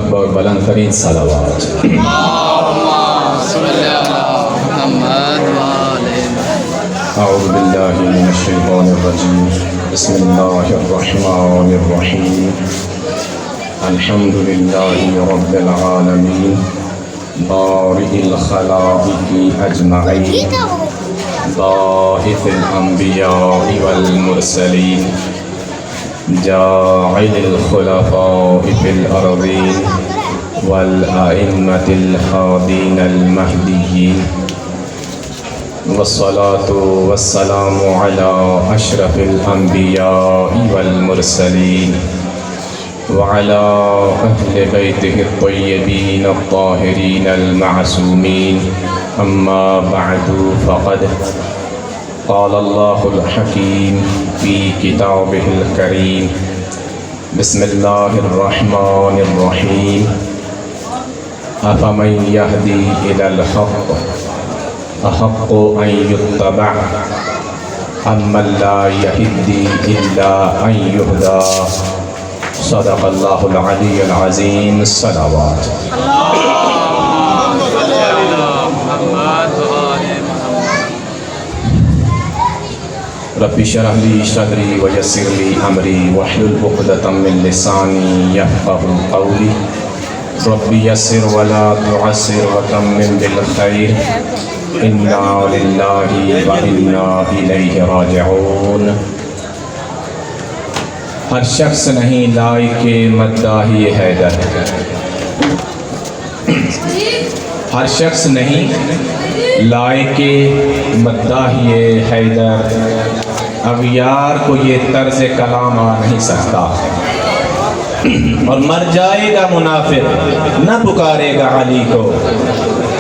مرتبہ اور بلند ترین صلوات۔ اعوذ باللہ من الشیطان الرجیم، بسم اللہ الرحمن الرحیم، الحمد للہ رب العالمین، بارئ الخلائق اجمعین، باعث الانبیاء والمرسلین، جاعل الخلفاء فی الارضین، والائمة الہادین المہدیین، والصلاة والسلام علی اشرف الانبیاء والمرسلین، وعلى أهل بيته الطيبين الطاهرين المعصومين، أما بعد فقد قال الله الحكيم في كتابه الكريم، بسم الله الرحمن الرحيم، أفمن يهدي إلى الحق أحق أن يتبع أمن لا يهدي إلا أن يهدى، صدق اللہ العلی العظیم، الصلوات۔ رب اشرح لي صدری ویسر لي امری واحلل عقدۃ من لسانی یفقهوا قولی، رب یسر ولا تعسر وتمم بالخیر، انا للہ وانا الیہ راجعون۔ ہر شخص نہیں لائق مداحِ حیدر، ہر شخص نہیں لائق مداحِ حیدر، اغیار کو یہ طرز کلام آ نہیں سکتا، اور مر جائے گا منافق نہ پکارے گا علی کو،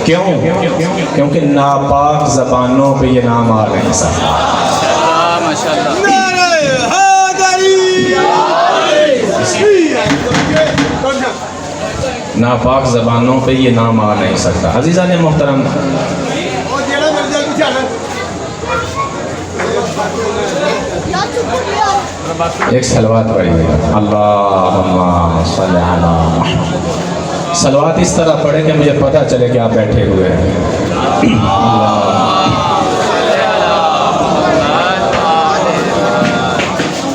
کیوں؟ کیونکہ ناپاک زبانوں پہ یہ نام آ نہیں سکتا۔ ناپاک زبانوں پہ یہ نام آ نہیں سکتا۔ عزیزان محترم، ایک صلوات پڑھیے گا، اللہم صلی علی محمد۔ صلوات اس طرح پڑھیں کہ مجھے پتہ چلے کہ آپ بیٹھے ہوئے ہیں۔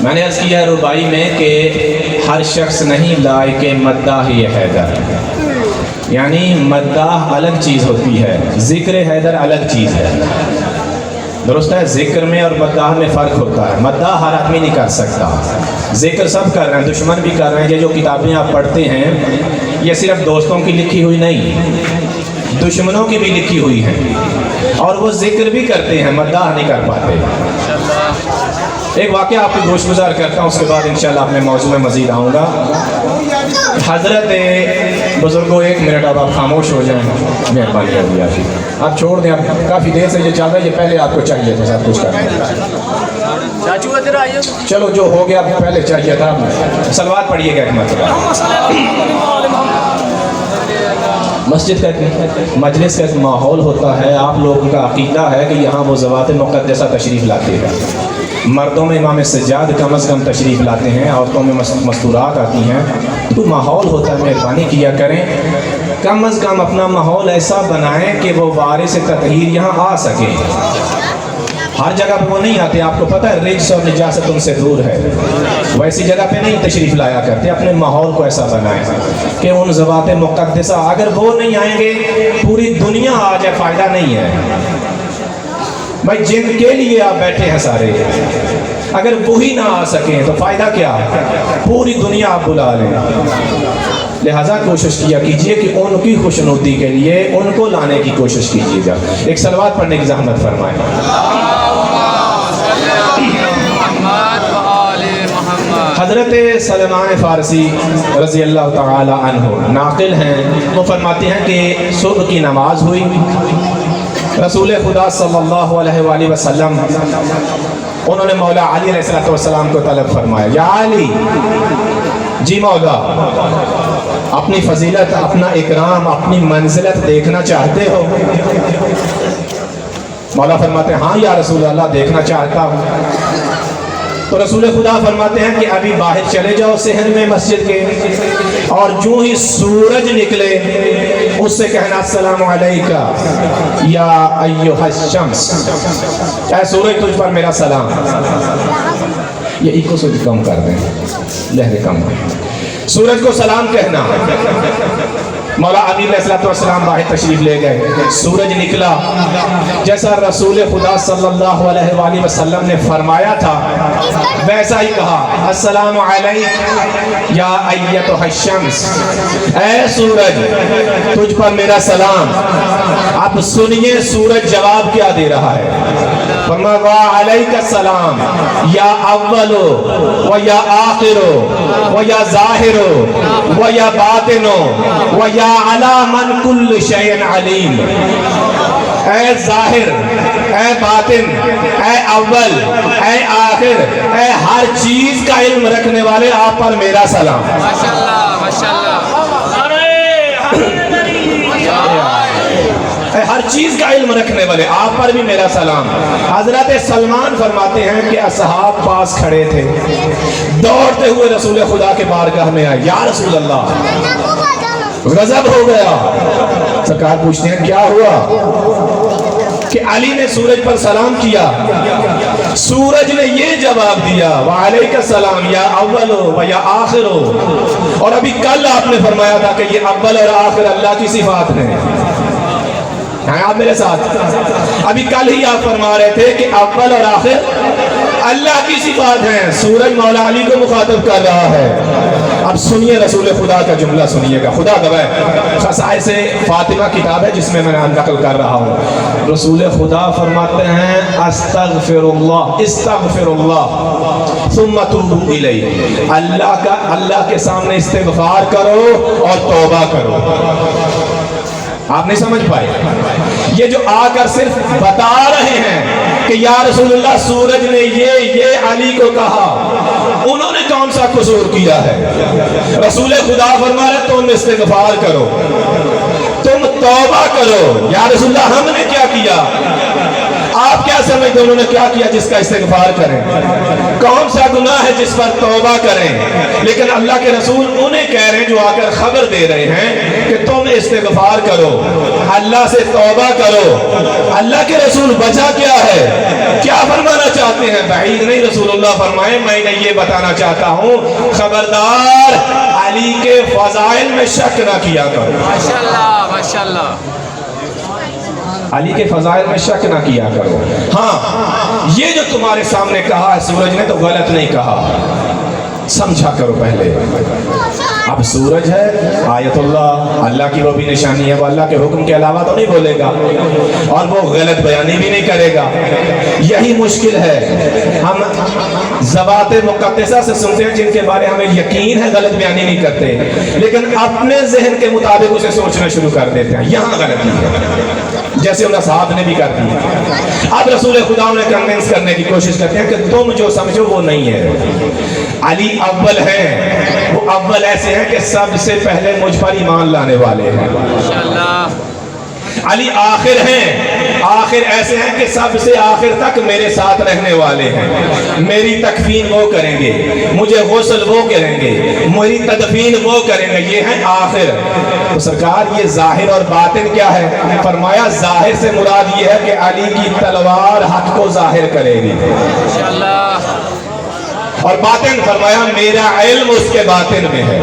میں نے عرض کیا ربائی میں کہ ہر شخص نہیں لائق مداحِ حیدر، یعنی مداح الگ چیز ہوتی ہے، ذکر حیدر الگ چیز ہے، درست ہے؟ ذکر میں اور مداح میں فرق ہوتا ہے۔ مداح ہر آدمی نہیں کر سکتا، ذکر سب کر رہے ہیں، دشمن بھی کر رہے ہیں۔ یہ جو کتابیں آپ پڑھتے ہیں یہ صرف دوستوں کی لکھی ہوئی نہیں، دشمنوں کی بھی لکھی ہوئی ہیں، اور وہ ذکر بھی کرتے ہیں، مداح نہیں کر پاتے۔ ایک واقعہ آپ کو گوش گزار کرتا ہوں، اس کے بعد انشاءاللہ اپنے موضوع میں مزید آؤں گا۔ حضرت بزرگوں، ایک منٹ اب آپ خاموش ہو جائیں، مہربانی ہوگی آپ کی، آپ چھوڑ دیں، آپ کافی دیر سے یہ چل رہا ہے، یہ پہلے آپ کو چاہیے تھا سب کچھ کرنا۔ چلو جو ہو گیا پہلے چاہیے تھا، صلوات پڑھیے گا ایک مرتبہ۔ مسجد کا مجلس کا ایک ماحول ہوتا ہے، آپ لوگوں کا عقیدہ ہے کہ یہاں وہ ذوات مقدسہ تشریف لاتے ہیں، مردوں میں امام سجاد کم از کم تشریف لاتے ہیں، عورتوں میں مستورات آتی ہیں، تو ماحول ہوتا ہے، مہربانی کیا کریں کم از کم اپنا ماحول ایسا بنائیں کہ وہ وارث تطہیر یہاں آ سکے۔ ہر جگہ پہ وہ نہیں آتے، آپ کو پتہ ہے رجس اور نجاست ان سے دور ہے، ویسی جگہ پہ نہیں تشریف لایا کرتے۔ اپنے ماحول کو ایسا بنائیں کہ ان ذوات مقدسہ، اگر وہ نہیں آئیں گے پوری دنیا آ جائے فائدہ نہیں ہے بھائی، جن کے لیے آپ بیٹھے ہیں سارے، اگر وہی نہ آ سکیں تو فائدہ کیا؟ پوری دنیا آپ بلا لیں۔ لہذا کوشش کیا کیجئے کہ ان کی خوشنودی کے لیے ان کو لانے کی کوشش کیجئے گا۔ ایک صلوات پڑھنے کی زحمت فرمائیں۔ حضرت سلمان فارسی رضی اللہ تعالی عنہ ناقل ہیں، وہ فرماتے ہیں کہ صبح کی نماز ہوئی، رسول خدا صلی اللہ علیہ وآلہ وسلم انہوں نے مولا علی علیہ السلام کو طلب فرمایا، یا علی، جی مولا، اپنی فضیلت، اپنا اکرام، اپنی منزلت دیکھنا چاہتے ہو؟ مولا فرماتے ہیں ہاں یا رسول اللہ، دیکھنا چاہتا ہوں۔ تو رسول خدا فرماتے ہیں کہ ابھی باہر چلے جاؤ صحن میں مسجد کے، اور جو ہی سورج نکلے اس سے کہنا السلام علیکہ یا ایھا الشمس، اے سورج تجھ پر میرا سلام۔ یہ ایکو سے کم کر دیں، لہریں کم ہیں۔ سورج کو سلام کہنا۔ مولا علی علیہ السلام باہر تشریف لے گئے، سورج نکلا، جیسا رسول خدا صلی اللہ علیہ وآلہ وسلم نے فرمایا تھا ویسا ہی کہا السلام علیک یا ایھا الشمس، اے سورج تجھ پر میرا سلام۔ اب سنیے سورج جواب کیا دے رہا ہے، فرمایا وعلیک السلام یا اول و یا آخر و یا ظاہر و یا باطن و یا علی من کل شیء علیم۔ اے ظاہر، اے باطن، اے اول، اے آخر، اے ہر چیز کا علم رکھنے والے آپ پر میرا سلام۔ ماشاءاللہ ماشاءاللہ، ہر چیز کا علم رکھنے والے آپ پر بھی میرا سلام۔ حضرت سلمان فرماتے ہیں کہ اصحاب پاس کھڑے تھے، دوڑتے ہوئے رسول خدا کے بارگاہ میں آئے، یا رسول اللہ غضب ہو گیا۔ سرکار پوچھتے ہیں کیا ہوا؟ کہ علی نے سورج پر سلام کیا، سورج نے یہ جواب دیا وعلیک السلام یا اول و یا آخر، اور ابھی کل آپ نے فرمایا تھا کہ یہ اول اور آخر اللہ کی صفات ہیں۔ ہیں آپ میرے ساتھ؟ ابھی کل ہی آپ فرما رہے تھے کہ اول اور آخر اللہ کی صفات ہیں، سورج مولا علی کو مخاطب کر رہا ہے۔ اب سنیے رسول خدا کا جملہ سنیے گا، خدا گواہ خصائص فاطمہ کتاب ہے جس میں میں نقل کر رہا ہوں۔ رسول خدا فرماتے ہیں استغفر اللہ ثم توبوا الیہ، اللہ کے سامنے استغفار کرو اور توبہ کرو۔ آپ نہیں سمجھ پائے؟ یہ جو آ کر صرف بتا رہے ہیں کہ یا رسول اللہ سورج نے یہ علی کو کہا، انہوں نے کون سا قصور کیا ہے؟ رسول خدا فرما رہے تم استغفار کرو، تم توبہ کرو۔ یا رسول اللہ ہم نے کیا کیا؟ آپ کیا سمجھتے انہوں نے کیا کیا جس کا استغفار کریں؟ کون سا گناہ ہے جس پر توبہ کریں؟ لیکن اللہ کے رسول انہیں کہہ رہے ہیں جو آ کر خبر دے رہے ہیں کہ تم استغفار کرو، اللہ سے توبہ کرو۔ اللہ کے رسول وجہ کیا ہے؟ کیا فرمانا چاہتے ہیں؟ بعید نہیں، رسول اللہ فرمائے میں یہ بتانا چاہتا ہوں خبردار علی کے فضائل میں شک نہ کیا کرو۔ ماشاءاللہ ماشاءاللہ، علی کے فضائل میں شک نہ کیا کرو۔ ہاں یہ جو تمہارے سامنے کہا ہے سورج نے تو غلط نہیں کہا، سمجھا کرو پہلے۔ اب سورج ہے آیت اللہ کی وہ بھی نشانی ہے، وہ اللہ کے حکم کے علاوہ تو نہیں بولے گا اور وہ غلط بیانی بھی نہیں کرے گا۔ یہی مشکل ہے، ہم ذوات مقدسہ سے سنتے ہیں جن کے بارے ہمیں یقین ہے غلط بیانی نہیں کرتے، لیکن اپنے ذہن کے مطابق اسے سوچنا شروع کر دیتے ہیں، یہاں غلطی ہے، جیسے انہوں صاحب نے بھی کر دیا۔ اب رسول خدا انہیں کنونس کرنے کی کوشش کرتے ہیں کہ تم جو سمجھو وہ نہیں ہے، علی اول ہیں، وہ اول ایسے ہیں کہ سب سے پہلے مجھ پر ایمان لانے والے ہیں۔ ماشاءاللہ، علی آخر ہیں، آخر ایسے ہیں کہ سب سے آخر تک میرے ساتھ رہنے والے ہیں، میری تکفین وہ کریں گے، مجھے غسل وہ کریں گے، میری تدفین وہ کریں گے، یہ ہیں آخر۔ تو سرکار یہ ظاہر اور باطن کیا ہے؟ فرمایا ظاہر سے مراد یہ ہے کہ علی کی تلوار حق کو ظاہر کرے گی، ماشاءاللہ، اور باطن فرمایا میرا علم اس کے باطن میں ہے۔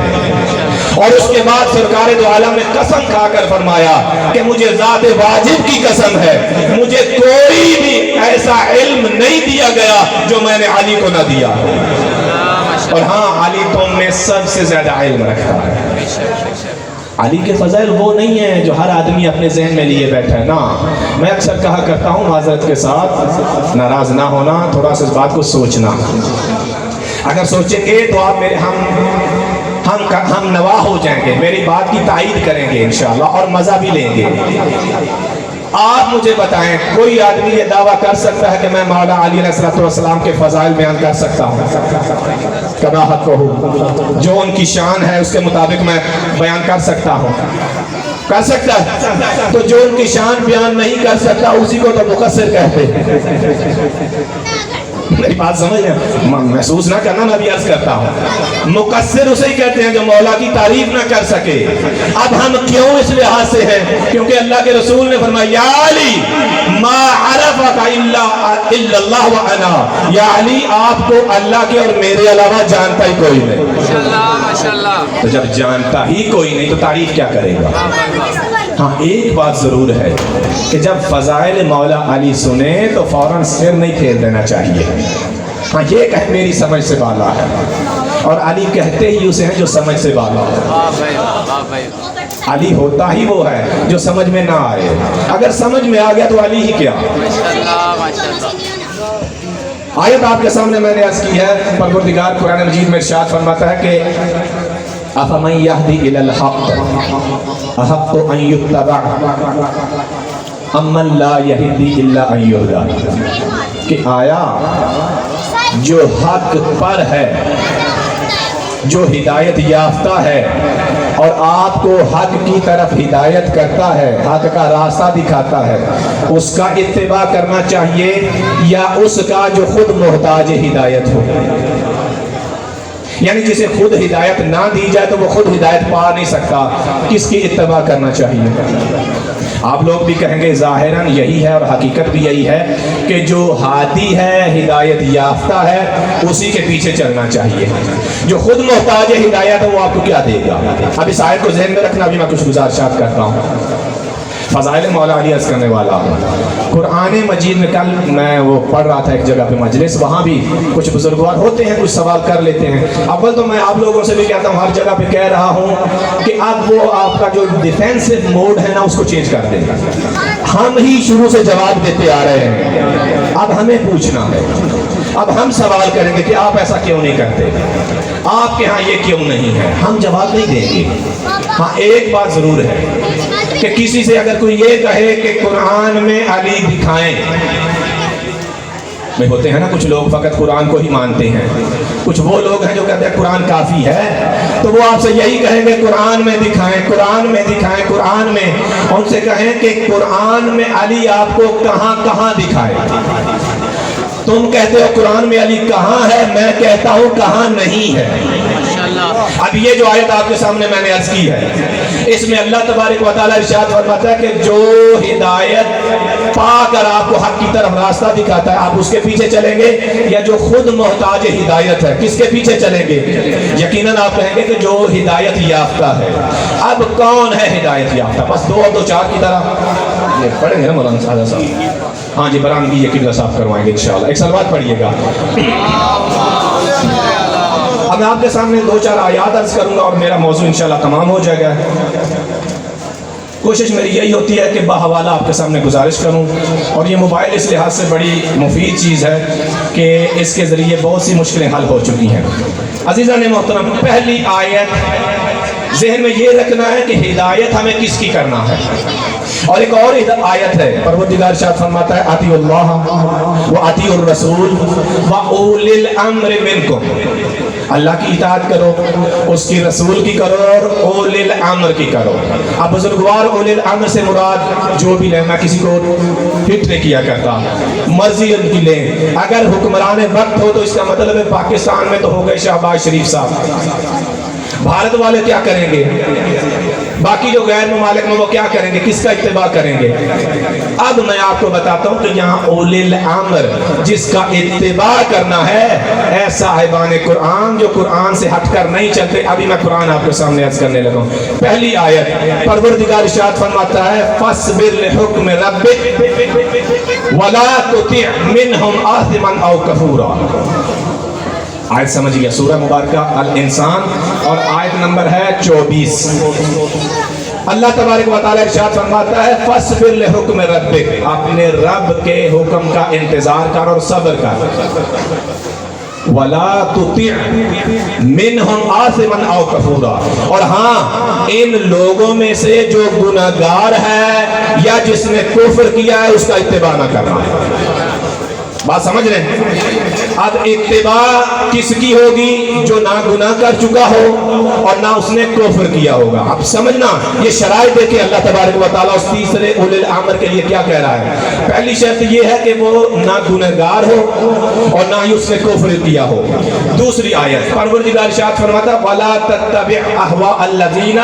اور اس کے بعد سرکار دو عالم نے قسم کھا کر فرمایا کہ مجھے ذات واجب کی قسم ہے، مجھے کوئی بھی ایسا علم نہیں دیا گیا جو میں نے علی کو نہ دیا۔ اور ہاں علی تم میں سب سے زیادہ علم رکھتا ہے۔ علی کے فضائل وہ نہیں ہیں جو ہر آدمی اپنے ذہن میں لیے بیٹھا ہے نا۔ میں اکثر کہا کرتا ہوں معذرت کے ساتھ، ناراض نہ ہونا، تھوڑا سا اس بات کو سوچنا۔ اگر سوچیں گے تو آپ میرے ہم نوا ہو جائیں گے، میری بات کی تائید کریں گے انشاءاللہ اور مزہ بھی لیں گے۔ آپ مجھے بتائیں کوئی آدمی یہ دعویٰ کر سکتا ہے کہ میں مولا علی علیہ السلام کے فضائل بیان کر سکتا ہوں؟ کباحت کو ہوں، جو ان کی شان ہے اس کے مطابق میں بیان کر سکتا ہوں، کر سکتا ہے؟ تو جو ان کی شان بیان نہیں کر سکتا اسی کو تو مقصر کہتے ہیں۔ میری بات سمجھ رہے ہیں؟ محسوس نہ کرنا، میں بھی عرض کرتا ہوں مقصر اسے ہی کہتے ہیں جو مولا کی تعریف نہ کر سکے۔ اب ہم کیوں اس لحاظ سے ہیں؟ کیونکہ اللہ کے رسول نے فرمایا یا علی ما عرفک الا اللہ وانا، یا علی آپ کو اللہ کے اور میرے علاوہ جانتا ہی کوئی نہیں۔ ماشاءاللہ ماشاءاللہ۔ تو جب جانتا ہی کوئی نہیں تو تعریف کیا کرے گا؟ ہاں ایک بات ضرور ہے کہ جب فضائل مولا علی سنیں تو فوراً سر نہیں پھیر دینا چاہیے۔ ہاں یہ کہ میری سمجھ سے بالا ہے، اور علی کہتے ہی اسے ہیں جو سمجھ سے بالا ہے۔ واہ بھائی واہ بھائی۔ علی ہوتا ہی وہ ہے جو سمجھ میں نہ آئے، اگر سمجھ میں آ گیا تو علی ہی کیا۔ ماشاءاللہ ماشاءاللہ۔ آیت آپ کے سامنے میں نے عرض کی ہے، پروردگار قرآن مجید میں ارشاد فرماتا ہے کہ أَفَمَنْ يَهْدِي إِلَى الْحَقِّ أَحَقُّ أَنْ يُتَّبَعَ أَمَّنْ لَا يَهْدِي إِلَّا أَنْ يُهْدَى، کہ آیا جو حق پر ہے، جو ہدایت یافتہ ہے اور آپ کو حق کی طرف ہدایت کرتا ہے، حق کا راستہ دکھاتا ہے، اس کا اتباع کرنا چاہیے یا اس کا جو خود محتاج ہدایت ہو؟ یعنی جسے خود ہدایت نہ دی جائے تو وہ خود ہدایت پا نہیں سکتا، کس کی اتباع کرنا چاہیے؟ آپ لوگ بھی کہیں گے ظاہراً یہی ہے اور حقیقت بھی یہی ہے کہ جو ہادی ہے، ہدایت یافتہ ہے، اسی کے پیچھے چلنا چاہیے۔ جو خود محتاج ہے ہدایت ہے وہ آپ کو کیا دے گا؟ اب اس آیت کو ذہن میں رکھنا، بھی میں کچھ گزارشات کرتا ہوں۔ فضائل مولا علی عرض کرنے والا قرآن مجید میں، کل میں وہ پڑھ رہا تھا ایک جگہ پہ مجلس، وہاں بھی کچھ بزرگوار ہوتے ہیں، کچھ سوال کر لیتے ہیں۔ اول تو میں آپ لوگوں سے بھی کہتا ہوں، ہر جگہ پہ کہہ رہا ہوں کہ اب وہ آپ کا جو ڈیفینسو موڈ ہے نا اس کو چینج کر دیں۔ ہم ہی شروع سے جواب دیتے آ رہے ہیں، اب ہمیں پوچھنا ہے، اب ہم سوال کریں گے کہ آپ ایسا کیوں نہیں کرتے، آپ کے ہاں یہ کیوں نہیں ہے، ہم جواب نہیں دیں گے۔ ہاں ایک بات ضرور ہے کہ کسی سے اگر کوئی یہ کہے کہ قرآن میں علی دکھائیں، میں ہوتے ہیں نا کچھ لوگ فقط قرآن کو ہی مانتے ہیں، کچھ وہ لوگ ہیں جو کہتے ہیں قرآن کافی ہے، تو وہ آپ سے یہی کہیں گے قرآن میں دکھائیں، قرآن میں دکھائیں، قرآن میں۔ ان سے کہیں کہ قرآن میں علی آپ کو کہاں کہاں دکھائے؟ تم کہتے ہو قرآن میں علی کہاں ہے، میں کہتا ہوں کہاں نہیں ہے۔ اب یہ جو آیت آپ کے سامنے میں نے عرض کی ہے، اس میں اللہ تبارک و تعالیٰ ارشاد فرماتا ہے کہ جو ہدایت پا کر آپ کو حق کی طرف راستہ دکھاتا ہے، آپ اس کے پیچھے چلیں گے، یا جو خود محتاج ہدایت ہے کس کے پیچھے چلیں گے؟ یقیناً آپ کہیں گے کہ جو ہدایت یافتہ ہے۔ اب کون ہے ہدایت یافتہ؟ بس دو اور دو چار کی طرح یہ پڑھیں گے نا مولانا سعادہ صاحب؟ ہاں جی، برآمدگی یہ قبلہ صاحب کروائیں گے انشاءاللہ۔ ایک سلوات پڑھیے گا۔ اب میں آپ کے سامنے دو چار آیات عرض کروں گا اور میرا موضوع انشاءاللہ تمام ہو جائے گا۔ کوشش میری یہی ہوتی ہے کہ باحوالہ آپ کے سامنے گزارش کروں، اور یہ موبائل اس لحاظ سے بڑی مفید چیز ہے کہ اس کے ذریعے بہت سی مشکلیں حل ہو چکی ہیں۔ عزیزان محترم، پہلی آیت ذہن میں یہ رکھنا ہے کہ ہدایت ہمیں کس کی کرنا ہے، اور ایک اور آیت ہے، پروردگار ارشاد فرماتا ہے اطیعوا اللہ و اطیعوا الرسول و اولی الامر منکم، اللہ کی اطاعت کرو، اس کی رسول کی کرو، اور اولی الامر کی کرو۔ اب بزرگوار اولی الامر سے مراد جو بھی لیں، میں کسی کو ہٹ نہیں کیا کرتا، مرضی ان کی لیں۔ اگر حکمران وقت ہو تو اس کا مطلب ہے پاکستان میں تو ہو گئے شہباز شریف صاحب، بھارت والے کیا کریں گے، باقی جو غیر ممالک میں وہ کیا کریں گے، کس کا اتباع کریں گے؟ اب میں آپ کو بتاتا ہوں کہ یہاں اولی الامر جس کا اتباع کرنا ہے، اے صاحبان قرآن جو قرآن سے ہٹ کر نہیں چلتے۔ ابھی میں قرآن آپ کے سامنے عرض کرنے لگا ہوں۔ پہلی آیت پروردگار ارشاد فرماتا ہے فاصبر لحکم ربک ولا تطع منہم آثما او کفورا۔ آیت سمجھ گیا، سورہ مبارکہ الانسان اور آیت نمبر ہے 24۔ اللہ تبارک و تعالیٰ ارشاد فرماتا ہے فاصبر لحکم ربک، اپنے رب کے حکم کا انتظار کر اور صبر کر، ولا تطع منہم آثما او کفورا، اور ہاں ان لوگوں میں سے جو گناہگار ہے یا جس نے کفر کیا ہے اس کا اتباع نہ کرنا۔ بات سمجھ رہے ہیں؟ اب اتباع کس کی ہوگی؟ جو نہ گناہ کر چکا ہو اور نہ اس نے کفر کیا ہوگا۔ اب سمجھنا یہ شرائط دیکھیں اللہ تبارک و تعالیٰ اس تیسرے اولی الامر کے لیے کیا کہہ رہا ہے۔ پہلی شرط یہ ہے کہ وہ نہ گنہگار ہو اور نہ ہی اس نے کفر کیا ہو۔ دوسری آیت پروردگار ارشاد فرماتا وَلَا تَتَّبِعْ أَهْوَاءَ الَّذِينَ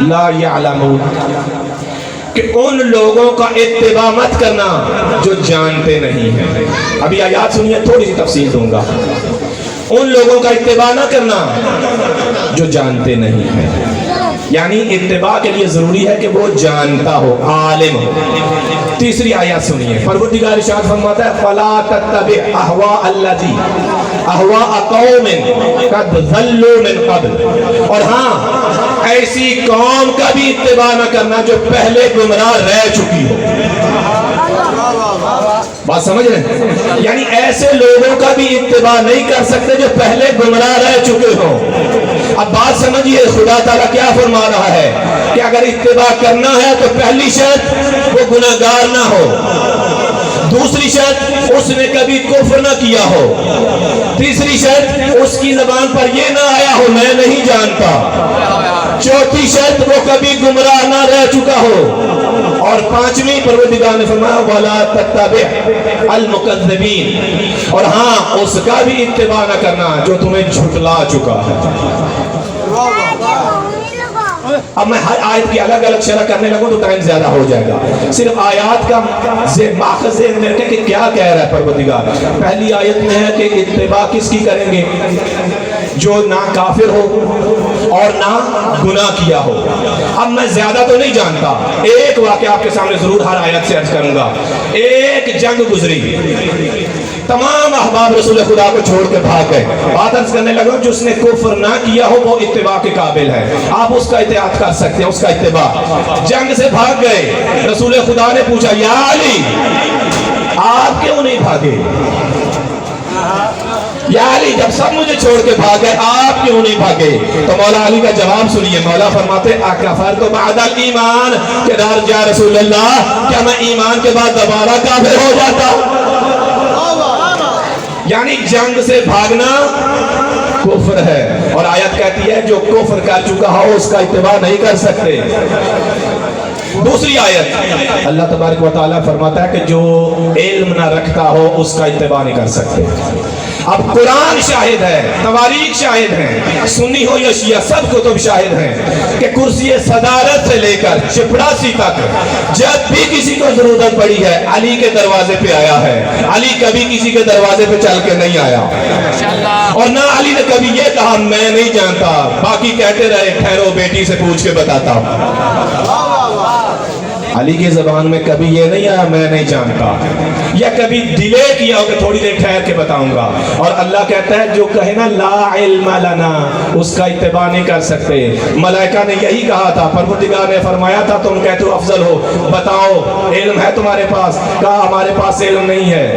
لَا يَعْلَمُونَ، کہ ان لوگوں کا اتباع مت کرنا جو جانتے نہیں ہیں۔ ابھی آیات سنیے، تھوڑی سی تفصیل دوں گا۔ ان لوگوں کا اتباع نہ کرنا جو جانتے نہیں ہیں، یعنی اتباع کے لیے ضروری ہے کہ وہ جانتا ہو، عالم ہو۔ تیسری آیات سنیے، پروردگار ارشاد فرماتا ہے فَلَا تَتَّبِعْ أَهْوَاءَ الَّذِينَ أَهْوَاءَ قَوْمٍ قَدْ ضَلُّوا مِنْ قَبْلُ، اور ہاں ایسی قوم کا بھی اتباع نہ کرنا جو پہلے گمراہ رہ چکی ہو۔ بات سمجھ رہے ہیں؟ یعنی ایسے لوگوں کا بھی اتباع نہیں کر سکتے جو پہلے گمراہ رہ چکے ہوں۔ اب بات سمجھیے، خدا تعالیٰ کیا فرما رہا ہے کہ اگر اتباع کرنا ہے تو پہلی شرط وہ گناہگار نہ ہو، دوسری شرط اس نے کبھی کفر نہ کیا ہو، تیسری شرط اس کی زبان پر یہ نہ آیا ہو میں نہیں جانتا، چوتھی شرط وہ کبھی گمراہ نہ رہ چکا ہو، اور پانچویں پروردگار نے فرمایا وَلَا تَتَّبِعْ الْمُكَذِّبِينَ، اور ہاں اس کا بھی اتباع نہ کرنا جو تمہیں جھٹلا چکا ہے۔ اب میں ہر آیت کی الگ الگ شرح کرنے لگوں تو ٹائم زیادہ ہو جائے گا، صرف آیات کا ماخذ ذہن میں رکھیں کہ کیا کہہ رہا ہے پروردگار۔ پہلی آیت میں ہے کہ اتباع کس کی کریں گے؟ جو نہ کافر ہو اور نہ گناہ کیا ہو۔ اب میں زیادہ تو نہیں جانتا، ایک واقعہ آپ کے سامنے ضرور ہر آیت سے عرض کروں گا۔ ایک جنگ گزری، تمام احباب رسول خدا کو چھوڑ کے بھاگ گئے۔ بات عرض کرنے لگا جس نے کفر نہ کیا ہو وہ اتباع کے قابل ہے، آپ اس کا اطاعت کر سکتے ہیں، اس کا اتباع۔ جنگ سے بھاگ گئے، رسول خدا نے پوچھا یا علی آپ کیوں نہیں بھاگے؟ یا علی جب سب مجھے چھوڑ کے بھاگے آپ کیوں نہیں بھاگے؟ تو مولا علی کا جواب سنیے، مولا فرماتے اکفرت بعد الایمان، کہ یا رسول اللہ کیا میں ایمان کے بعد دوبارہ کافر ہو جاتا؟ یعنی جنگ سے بھاگنا کفر ہے، اور آیت کہتی ہے جو کفر کر چکا ہو اس کا اتباع نہیں کر سکتے۔ دوسری آیت اللہ تبارک و تعالیٰ فرماتا ہے کہ جو علم نہ رکھتا ہو اس کا اتباع نہیں کر سکتے۔ اب قرآن شاہد ہے، تواریخ شاہد ہیں، سنی ہو یا شیعہ سب کتب شاہد ہیں کہ کرسی صدارت سے لے کر چپڑاسی تک جب بھی کسی کو ضرورت پڑی ہے علی کے دروازے پہ آیا ہے، علی کبھی کسی کے دروازے پہ چل کے نہیں آیا، اور نہ علی نے کبھی یہ کہا میں نہیں جانتا، باقی کہتے رہے ٹھہرو بیٹی سے پوچھ کے بتاتا ہوں۔ علی کی زبان میں کبھی یہ نہیں آیا میں نہیں جانتا، یا کبھی ڈیلے کیا ہو کہ تھوڑی دیر ٹھہر کے بتاؤں گا۔ اور اللہ کہتا ہے جو کہے نا لا علم لنا اس کا اتباع نہیں کر سکتے۔ ملائکہ نے یہی کہا تھا، پروردگار نے فرمایا تھا تم کہتے ہو افضل ہو، بتاؤ علم ہے تمہارے پاس؟ کہا ہمارے پاس علم نہیں ہے۔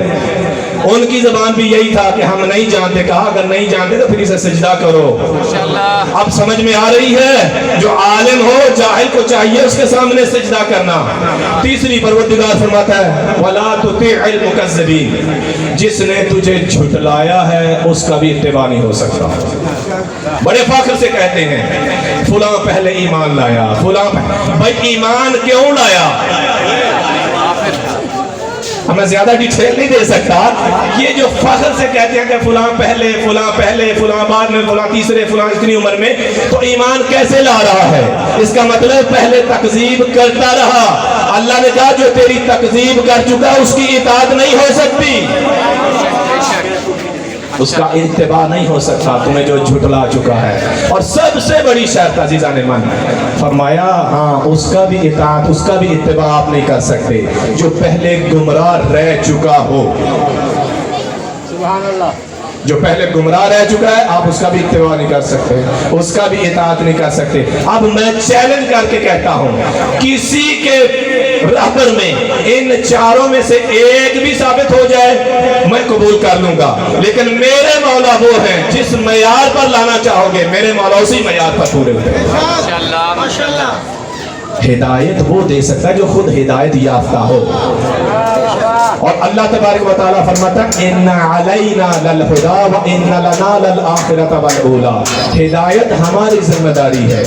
ان کی زبان بھی یہی تھا کہ ہم نہیں جانتے، کہا اگر نہیں جانتے تو پھر اسے سجدہ کرو۔ اب سمجھ میں آ رہی ہے جو عالم ہو جاہل کو چاہیے اس کے سامنے سجدہ کرنا۔ تیسری پروردگار فرماتا ہے وَلَا تُطِعِ الْمُكَذِّبِينَ، جس نے تجھے جھٹلایا ہے اس کا بھی اتباع نہیں ہو سکتا۔ بڑے فخر سے کہتے ہیں فلاں پہلے ایمان لایا، فلاں بھائی ایمان کیوں لایا؟ میں زیادہ ڈیٹیل نہیں دے سکتا، یہ جو فخر سے کہتے ہیں کہ فلاں پہلے فلاں بعد میں فلاں تیسرے فلاں اتنی عمر میں، تو ایمان کیسے لا رہا ہے؟ اس کا مطلب پہلے تکذیب کرتا رہا۔ اللہ نے کہا جو تیری تکذیب کر چکا اس کی اطاعت نہیں ہو سکتی، اس کا اتباع نہیں ہو سکتا تمہیں جو جھٹلا چکا ہے۔ اور سب سے بڑی شرط عزیزان من فرمایا ہاں اس کا بھی اطاعت اس کا بھی اتباع آپ نہیں کر سکتے جو پہلے گمراہ رہ چکا ہو۔ سبحان اللہ، جو پہلے گمراہ رہ چکا ہے آپ اس کا بھی اتباع نہیں کر سکتے، اس کا بھی اطاعت نہیں کر سکتے۔ اب میں چیلنج کر کے کہتا ہوں کسی کے رہبر میں ان چاروں میں سے ایک بھی ثابت ہو جائے میں قبول کر لوں گا، لیکن میرے مولا وہ ہیں جس معیار پر لانا چاہو گے میرے مولا اسی معیار پر پورے ہوتے ہیں۔ ہدایت وہ دے سکتا ہے جو خود ہدایت یافتہ ہو۔ اور اللہ تبارک و تعالیٰ فرماتا ہے اِنَّ عَلَيْنَا لَلْهُدَى وَإِنَّ لَنَا لَلْآخِرَةَ وَالْأُولَى، ہدایت ہماری ذمہ داری ہے،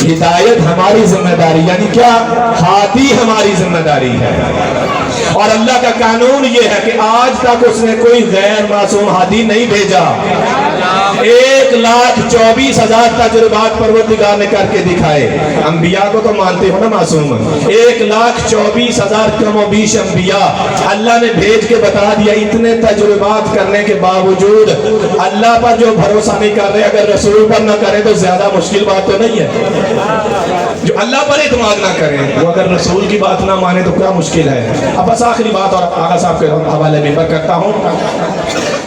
ہدایت ہماری ذمہ داری، یعنی کیا؟ ہادی ہماری ذمہ داری ہے۔ اور اللہ کا قانون یہ ہے کہ آج تک اس نے کوئی غیر معصوم ہادی نہیں بھیجا۔ 1,24,000 تجربات پروردگار نے کر کے دکھائے۔ انبیاء کو تو مانتے ہو نا معصوم، 1,24,000 کم و بیش انبیاء اللہ نے بھیج کے بتا دیا۔ اتنے تجربات کرنے کے باوجود اللہ پر جو بھروسہ نہیں کر رہے، اگر رسول پر نہ کریں تو زیادہ مشکل بات تو نہیں ہے۔ جو اللہ پر اعتماد نہ کریں وہ اگر رسول کی بات نہ مانے تو کیا مشکل ہے۔ اب بس آخری بات اور آغا صاحب کے حوالے میں کرتا ہوں۔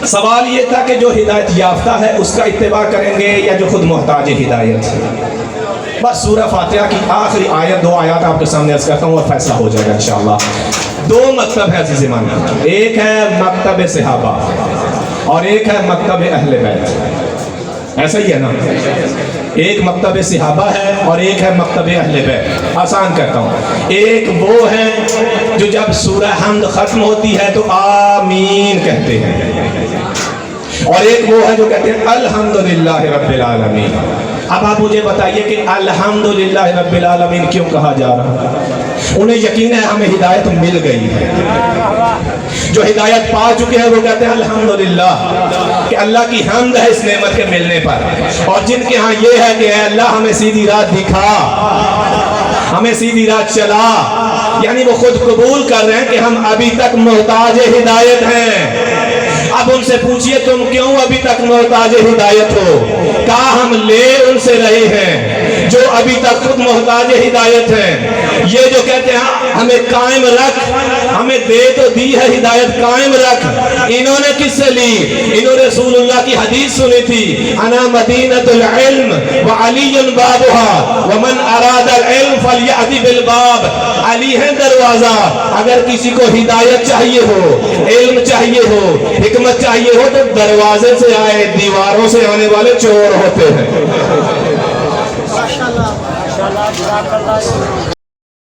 سوال یہ تھا کہ جو ہدایت یافتہ ہے اس کا اتباع کریں گے یا جو خود محتاج ہدایت ہے؟ بس سورہ فاتحہ کی آخری آیت، 2 آیات آپ کے سامنے عرض کرتا ہوں اور فیصلہ ہو جائے گا انشاءاللہ۔ 2 مکتب ہے عزیز ایمان، ایک ہے مکتب صحابہ اور ایک ہے مکتب اہل بیت، ایسا ہی ہے نا؟ ایک مکتب صحابہ ہے اور ایک ہے مکتب اہل بیت۔ آسان کرتا ہوں، ایک وہ ہے جو جب سورہ حمد ختم ہوتی ہے تو آمین کہتے ہیں، اور ایک وہ ہے جو کہتے ہیں الحمدللہ رب العالمین۔ اب آپ مجھے بتائیے کہ الحمدللہ رب العالمین کیوں کہا جا رہا ہے؟ انہیں یقین ہے ہمیں ہدایت مل گئی ہے، جو ہدایت پا چکے ہیں وہ کہتے ہیں الحمدللہ کہ اللہ کی حمد ہے اس نعمت کے ملنے پر، اور جن کے ہاں یہ ہے کہ اے اللہ ہمیں سیدھی راہ دکھا، ہمیں سیدھی راہ چلا، یعنی وہ خود قبول کر رہے ہیں کہ ہم ابھی تک محتاج ہدایت ہیں۔ اب ان سے پوچھئے تم کیوں ابھی تک محتاج ہدایت ہو؟ کہا ہم لے ان سے رہے ہیں جو ابھی تک خود محتاج ہدایت ہیں۔ یہ جو کہتے ہیں ہمیں قائم رکھ، ہمیں دے تو دی ہے ہدایت، قائم رکھ، انہوں نے کس سے لی؟ انہوں نے رسول اللہ کی حدیث سنی تھی، انا مدینۃ العلم وعلی بابها ومن اراد العلم فلیأتی بالباب۔ علی ہے دروازہ، اگر کسی کو ہدایت چاہیے ہو، علم چاہیے ہو، حکمت چاہیے ہو تو دروازے سے آئے، دیواروں سے آنے والے چور ہوتے ہیں۔